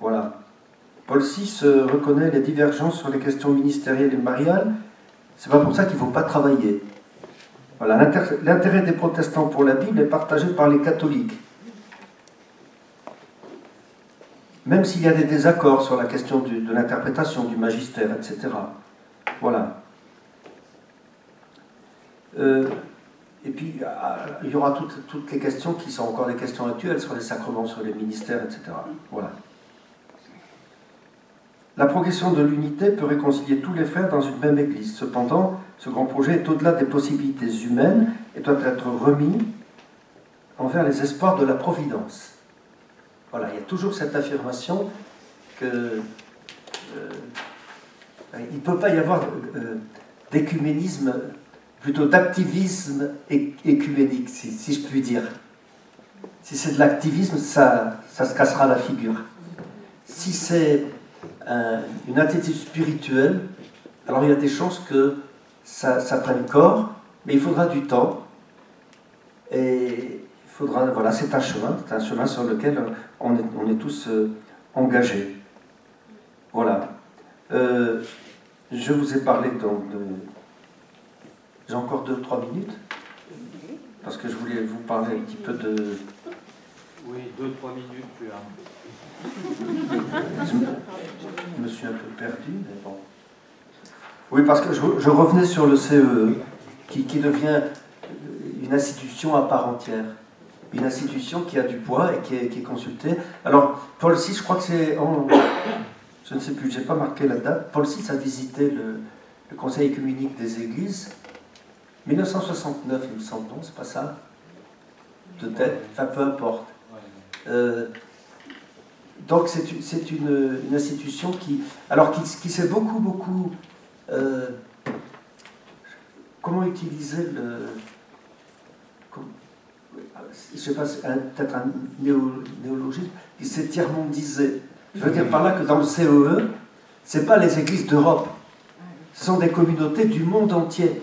Speaker 1: Voilà. Paul VI reconnaît les divergences sur les questions ministérielles et mariales. C'est pas pour ça qu'il ne faut pas travailler. Voilà, l'intérêt des protestants pour la Bible est partagé par les catholiques. Même s'il y a des désaccords sur la question de l'interprétation, du magistère, etc. Voilà. Et puis, il y aura toutes les questions qui sont encore des questions actuelles sur les sacrements, sur les ministères, etc. Voilà. La progression de l'unité peut réconcilier tous les frères dans une même église. Cependant, ce grand projet est au-delà des possibilités humaines et doit être remis envers les espoirs de la providence. Voilà, il y a toujours cette affirmation que il ne peut pas y avoir d'écuménisme, plutôt d'activisme écuménique, si je puis dire. Si c'est de l'activisme, ça se cassera la figure. Si c'est une attitude spirituelle, alors il y a des chances que ça prenne corps, mais il faudra du temps. Et il faudra, voilà, c'est un chemin sur lequel on est tous engagés. Voilà. Je vous ai parlé donc de... J'ai encore 2-3 minutes, parce que je voulais vous parler un petit peu
Speaker 3: Oui, 2-3 minutes, tu as.
Speaker 1: Je me suis un peu perdu, mais bon. Oui, parce que je revenais sur le CEE, qui devient une institution à part entière. Une institution qui a du poids et qui est consultée. Alors, Paul VI, je crois que c'est en... Je ne sais plus, je n'ai pas marqué la date. Paul VI a visité le Conseil œcuménique des Églises. 1969, il me semble, non, c'est pas ça? De tête, enfin peu importe. Donc c'est une institution qui s'est beaucoup comment utiliser je sais pas, peut-être un néologisme, qui s'est tiers-mondisé. Je veux dire par là que dans le CEE, ce n'est pas les églises d'Europe, ce sont des communautés du monde entier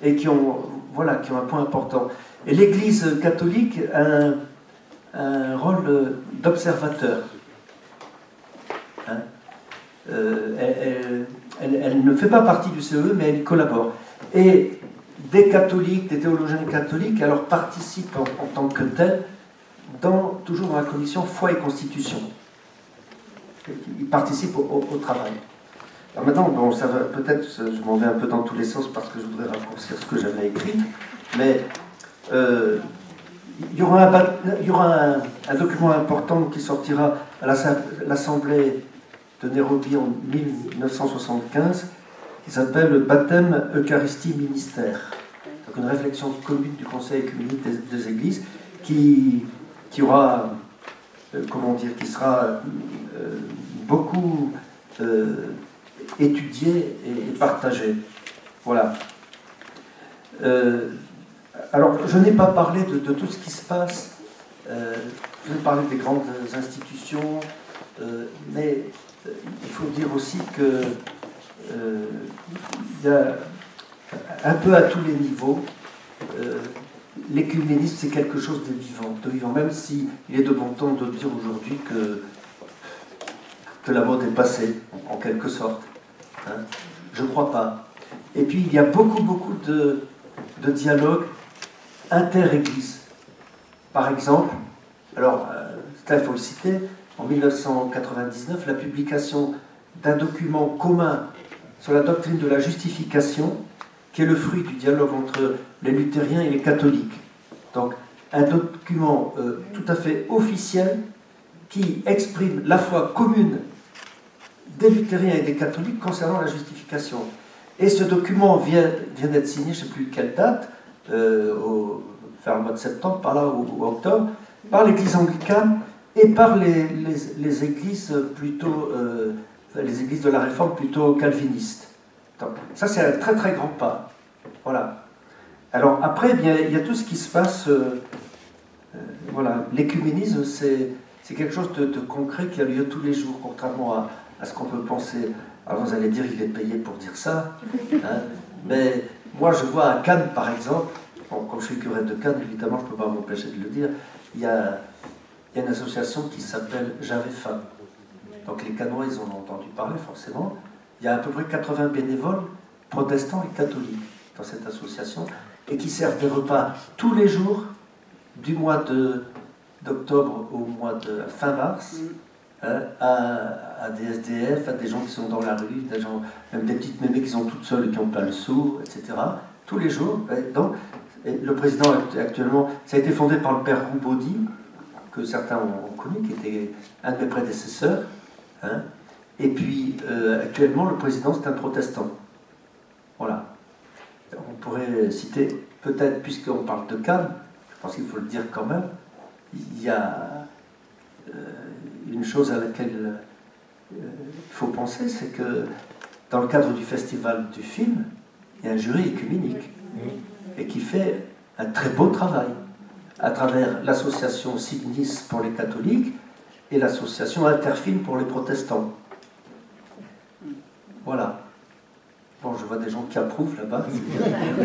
Speaker 1: et qui ont un point important. Et l'Église catholique a un rôle d'observateur. Hein? Elle ne fait pas partie du CEE, mais elle y collabore. Et des catholiques, des théologiens catholiques, alors participent en tant que tels, toujours dans la commission foi et constitution. Ils participent au travail. Alors maintenant, bon, ça va, peut-être, je m'en vais un peu dans tous les sens parce que je voudrais raccourcir ce que j'avais écrit, mais il y aura un document important qui sortira à l'Assemblée de Nairobi en 1975, qui s'appelle le Baptême, Eucharistie, Ministère. Donc une réflexion commune du Conseil œcuménique des Églises qui aura, qui sera beaucoup étudié et partagé. Voilà. Alors, je n'ai pas parlé de tout ce qui se passe. Je vais parler des grandes institutions, mais il faut dire aussi que il y a un peu à tous les niveaux. L'écuménisme, c'est quelque chose de vivant, même s'il est de bon ton de dire aujourd'hui que la mode est passée, en quelque sorte. Hein, je ne crois pas. Et puis, il y a beaucoup de dialogues inter-églises. Par exemple, alors, là, il faut le citer, en 1999, la publication d'un document commun sur la doctrine de la justification, qui est le fruit du dialogue entre les luthériens et les catholiques. Donc, un document tout à fait officiel qui exprime la foi commune des luthériens et des catholiques concernant la justification. Et ce document vient d'être signé, je ne sais plus quelle date, vers le mois de septembre, par là, ou octobre, par l'Église anglicane et par les églises plutôt, les églises de la Réforme plutôt calvinistes. Donc, ça, c'est un très très grand pas. Voilà. Alors après, bien, il y a tout ce qui se passe. Voilà, l'écuménisme, c'est quelque chose de concret qui a lieu tous les jours, contrairement à ce qu'on peut penser. Alors vous allez dire, il est payé pour dire ça, hein, mais moi je vois à Cannes, par exemple, bon, comme je suis curé de Cannes, évidemment, je ne peux pas m'empêcher de le dire, il y a une association qui s'appelle J'avais faim. Donc les Cannois, ils en ont entendu parler, forcément. Il y a à peu près 80 bénévoles, protestants et catholiques, dans cette association, et qui servent des repas tous les jours, du mois d'octobre au mois de fin mars, hein, à des SDF, à des gens qui sont dans la rue, des gens, même des petites mémés qui sont toutes seules et qui n'ont pas le sou, etc. Tous les jours. Donc, le président actuellement, ça a été fondé par le père Roubaudi, que certains ont connu, qui était un de mes prédécesseurs. Hein. Et puis, actuellement, le président, c'est un protestant. Voilà. On pourrait citer, peut-être, puisqu'on parle de Cannes, je pense qu'il faut le dire quand même, il y a une chose à laquelle il faut penser, c'est que dans le cadre du festival du film, il y a un jury écuménique et qui fait un très beau travail à travers l'association Signis pour les catholiques et l'association Interfilm pour les protestants. Voilà. Bon, je vois des gens qui approuvent là-bas.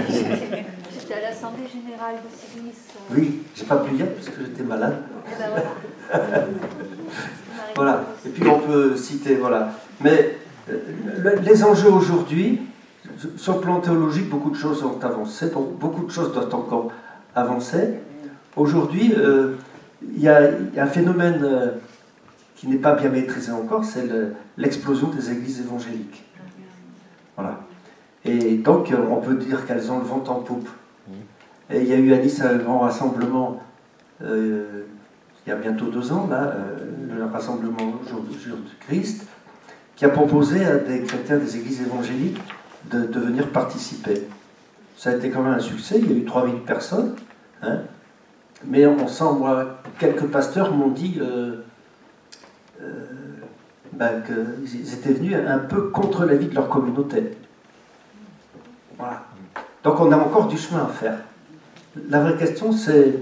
Speaker 2: J'étais à l'Assemblée Générale de Signis.
Speaker 1: Oui, j'ai pas pu y être parce que j'étais malade.
Speaker 2: Et ben voilà.
Speaker 1: Voilà. Et puis on peut citer, voilà. Mais les enjeux aujourd'hui, sur le plan théologique, beaucoup de choses ont avancé, beaucoup de choses doivent encore avancer. Aujourd'hui, il y a un phénomène qui n'est pas bien maîtrisé encore, c'est l'explosion des églises évangéliques. Voilà. Et donc, on peut dire qu'elles ont le vent en poupe. Et il y a eu à Nice un grand rassemblement, il y a bientôt 2 ans, là, le rassemblement Jour du Christ, qui a proposé à des chrétiens des églises évangéliques de venir participer. Ça a été quand même un succès, il y a eu 3000 personnes, hein, mais on sent, moi, quelques pasteurs m'ont dit qu'ils étaient venus un peu contre la vie de leur communauté. Voilà. Donc on a encore du chemin à faire. La vraie question, c'est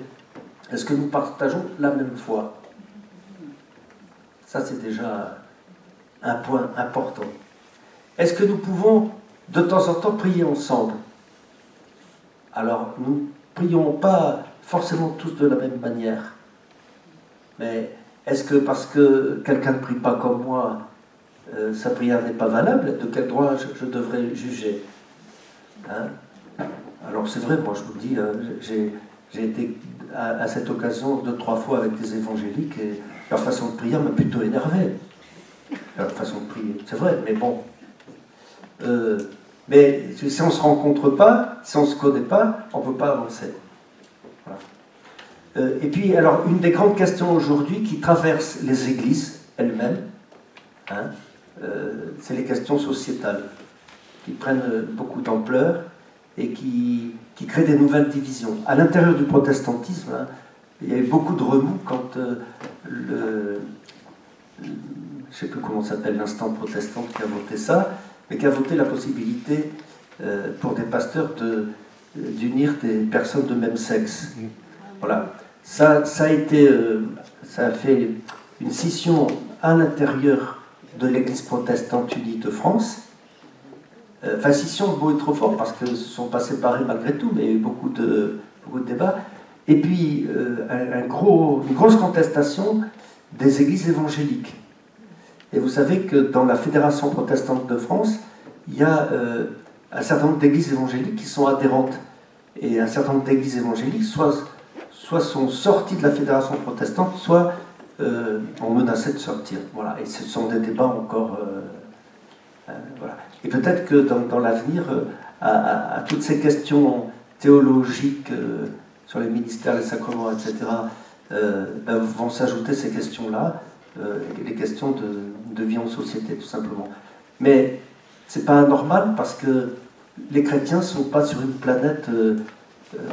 Speaker 1: est-ce que nous partageons la même foi? Ça, c'est déjà un point important. Est-ce que nous pouvons de temps en temps prier ensemble? Alors, nous ne prions pas forcément tous de la même manière. Mais est-ce que parce que quelqu'un ne prie pas comme moi, sa prière n'est pas valable? De quel droit je devrais juger? Hein? Alors c'est vrai, moi je vous dis, j'ai été à cette occasion 2-3 fois avec des évangéliques et leur façon de prier m'a plutôt énervé. Leur façon de prier, c'est vrai, mais bon. Mais si on ne se rencontre pas, si on ne se connaît pas, on ne peut pas avancer. Voilà. Et puis, alors, une des grandes questions aujourd'hui qui traverse les églises elles-mêmes, hein, c'est les questions sociétales, qui prennent beaucoup d'ampleur et qui créent des nouvelles divisions. À l'intérieur du protestantisme, hein, il y a eu beaucoup de remous quand je ne sais plus comment s'appelle l'instant protestant qui a voté ça, mais qui a voté la possibilité pour des pasteurs d'unir des personnes de même sexe. Voilà. Ça a fait une scission à l'intérieur de l'Église protestante unie de France. Enfin, scission, le mot est trop fort parce qu'ils ne se sont pas séparés malgré tout, mais il y a eu beaucoup de débats. Et puis, une grosse contestation des églises évangéliques. Et vous savez que dans la Fédération protestante de France, il y a un certain nombre d'églises évangéliques qui sont adhérentes. Et un certain nombre d'églises évangéliques soit sont sorties de la Fédération protestante, soit ont menacé de sortir. Voilà. Et ce sont des débats encore... voilà. Et peut-être que dans l'avenir, à toutes ces questions théologiques sur les ministères, les sacrements, etc., vont s'ajouter ces questions-là, les questions de vie en société, tout simplement. Mais c'est pas anormal parce que les chrétiens ne sont pas sur une planète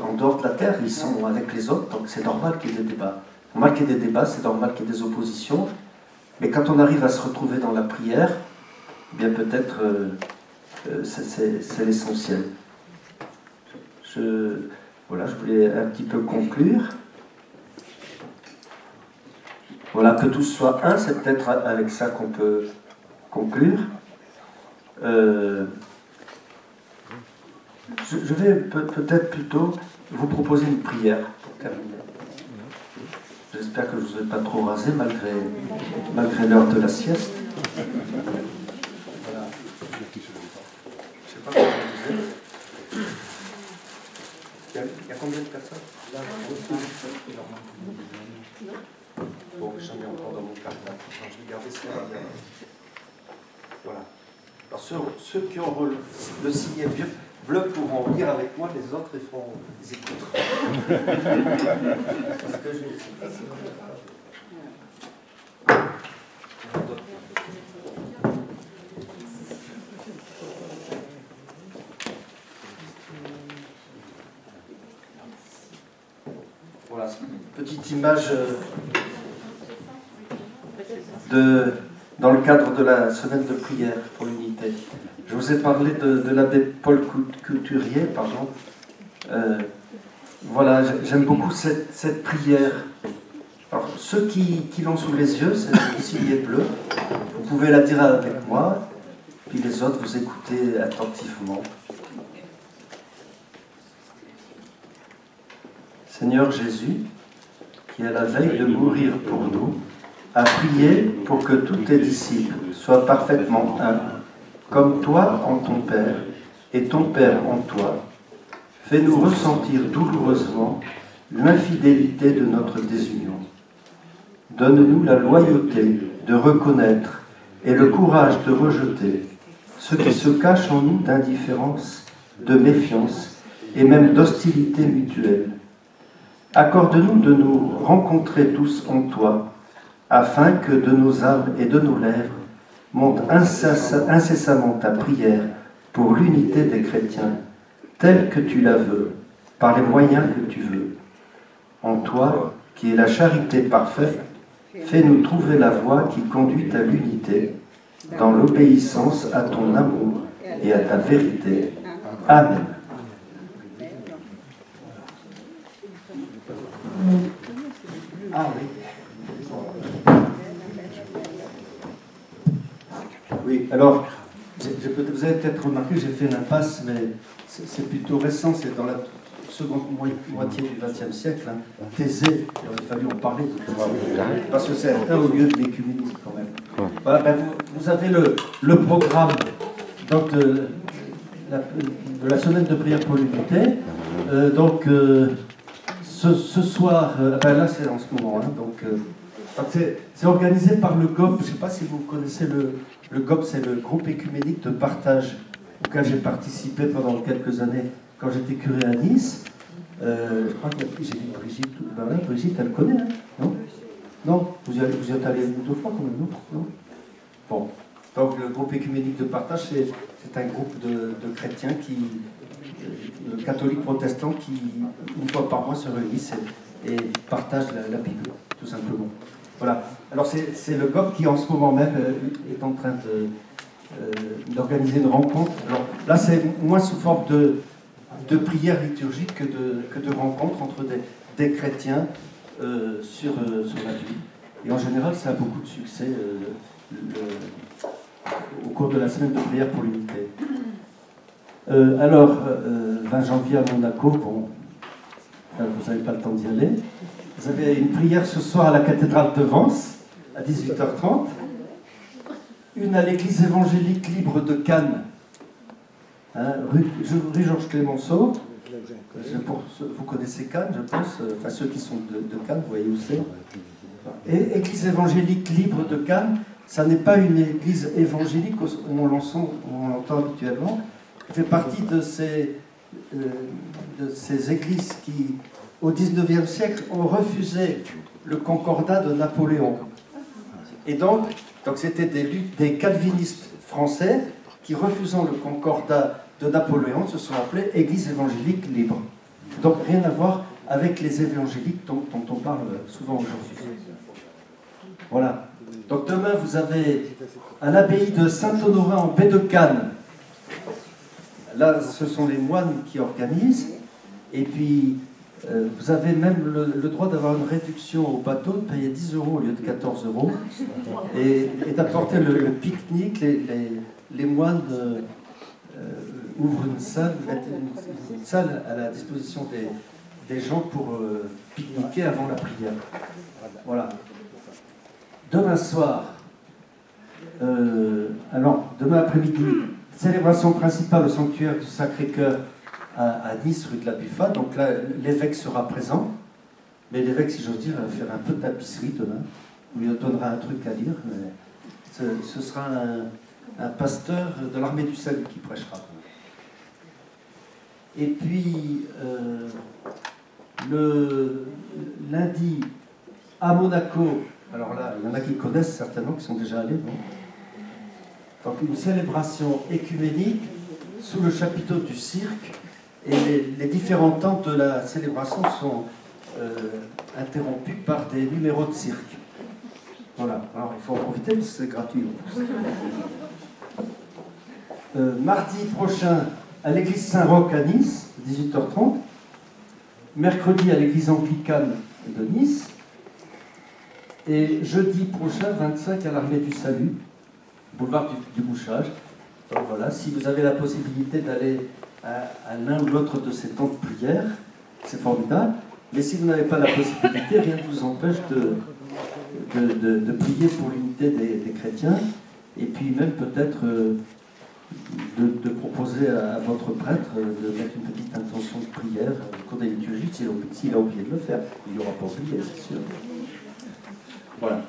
Speaker 1: en dehors de la Terre, ils sont avec les autres, donc c'est normal qu'il y ait des débats. C'est normal qu'il y ait des débats, c'est normal qu'il y ait des oppositions, mais quand on arrive à se retrouver dans la prière, eh bien peut-être c'est l'essentiel. Voilà, je voulais un petit peu conclure. Voilà, que tous soient un, c'est peut-être avec ça qu'on peut conclure. Je vais peut-être plutôt vous proposer une prière pour terminer. J'espère que je ne vous ai pas trop rasé malgré l'heure de la sieste. Voilà. Je ne sais pas comment vous êtes. Il y a combien de personnes là? Bon, j'en ai encore dans mon cartable. Je vais garder ça. Voilà. Alors ceux qui ont le signet bleu pourront lire avec moi, les autres ils écouteront. Parce que voilà, petite image dans le cadre de la semaine de prière pour l'unité. Je vous ai parlé de l'abbé Paul Couturier, pardon. Voilà, j'aime beaucoup cette prière. Alors, ceux qui l'ont sous les yeux, c'est le signet bleu. Vous pouvez la dire avec moi, puis les autres, vous écoutez attentivement. Seigneur Jésus, qui à la veille de mourir pour nous, a prié pour que tous tes disciples soient parfaitement un, comme toi en ton Père, et ton Père en toi. Fais-nous ressentir douloureusement l'infidélité de notre désunion. Donne-nous la loyauté de reconnaître et le courage de rejeter ce qui se cache en nous d'indifférence, de méfiance et même d'hostilité mutuelle. Accorde-nous de nous rencontrer tous en toi, afin que de nos âmes et de nos lèvres monte incessamment ta prière pour l'unité des chrétiens, telle que tu la veux, par les moyens que tu veux. En toi, qui est la charité parfaite, fais-nous trouver la voie qui conduit à l'unité, dans l'obéissance à ton amour et à ta vérité. Amen. Ah oui. Oui, alors, vous avez peut-être remarqué, j'ai fait l'impasse, mais c'est plutôt récent, c'est dans la seconde moitié du XXe siècle. Hein. Thésée, il aurait fallu en parler, parce que c'est un au lieu de l'écuménisme quand même. Voilà, ben vous avez le programme donc, de la semaine de prière pour l'unité. Ce soir, ben là c'est en ce moment, hein, c'est organisé par le GOP. Je ne sais pas si vous connaissez le GOP, c'est le groupe écuménique de partage auquel j'ai participé pendant quelques années quand j'étais curé à Nice. Je crois que j'ai dit Brigitte, ben là, Brigitte, elle connaît, hein, non? Non, vous y êtes allé une ou deux fois quand même, non? Bon, donc le groupe écuménique de partage, c'est un groupe de chrétiens catholiques protestants qui, une fois par mois, se réunissent et partagent la Bible, tout simplement. Voilà. Alors c'est le GOP qui, en ce moment même, est en train d'organiser une rencontre. Alors là, c'est moins sous forme de prière liturgique que de rencontre entre des chrétiens sur la Bible. Et en général, ça a beaucoup de succès au cours de la semaine de prière pour l'unité. 20 janvier à Monaco, bon, vous n'avez pas le temps d'y aller. Vous avez une prière ce soir à la cathédrale de Vence, à 18h30. Une à l'église évangélique libre de Cannes, hein, rue Georges Clémenceau. Vous connaissez Cannes, je pense, enfin ceux qui sont de Cannes, vous voyez où c'est. Et église évangélique libre de Cannes, ça n'est pas une église évangélique où on l'entend habituellement. Elle fait partie de ces églises qui, au XIXe siècle, ont refusé le concordat de Napoléon. Et donc c'était des calvinistes français qui, refusant le concordat de Napoléon, se sont appelés Église évangélique libre. Donc rien à voir avec les évangéliques dont on parle souvent aujourd'hui. Voilà. Donc demain, vous avez à l'abbaye de Saint-Honorin en baie de Cannes. Là, ce sont les moines qui organisent. Et puis, vous avez même le droit d'avoir une réduction au bateau, de payer 10 € au lieu de 14 €, et d'apporter le pique-nique. Les moines ouvrent une salle, mettent une salle à la disposition des gens pour pique-niquer avant la prière. Voilà. Demain soir, demain après-midi, célébration principale au sanctuaire du Sacré-Cœur à Nice, rue de la Buffa. Donc là, l'évêque sera présent. Mais l'évêque, si j'ose dire, va faire un peu de tapisserie demain. On lui donnera un truc à lire. Mais ce sera un pasteur de l'armée du salut qui prêchera. Et puis, le lundi, à Monaco, alors là, il y en a qui connaissent certainement, qui sont déjà allés. Bon. Donc une célébration écuménique sous le chapiteau du cirque. Et les différents temps de la célébration sont interrompus par des numéros de cirque. Voilà, alors il faut en profiter parce que c'est gratuit. Mardi prochain, à l'église Saint-Roch à Nice, 18h30. Mercredi, à l'église anglicane de Nice. Et jeudi prochain, 25, à l'Armée du Salut, boulevard du Bouchage. Donc voilà, si vous avez la possibilité d'aller à l'un ou l'autre de ces temps de prière, c'est formidable. Mais si vous n'avez pas la possibilité, rien ne vous empêche de prier pour l'unité des chrétiens, et puis même peut-être de proposer à votre prêtre de mettre une petite intention de prière au cours des liturgies, s'il a oublié de le faire. Il n'y aura pas oublié, c'est sûr.
Speaker 4: Voilà.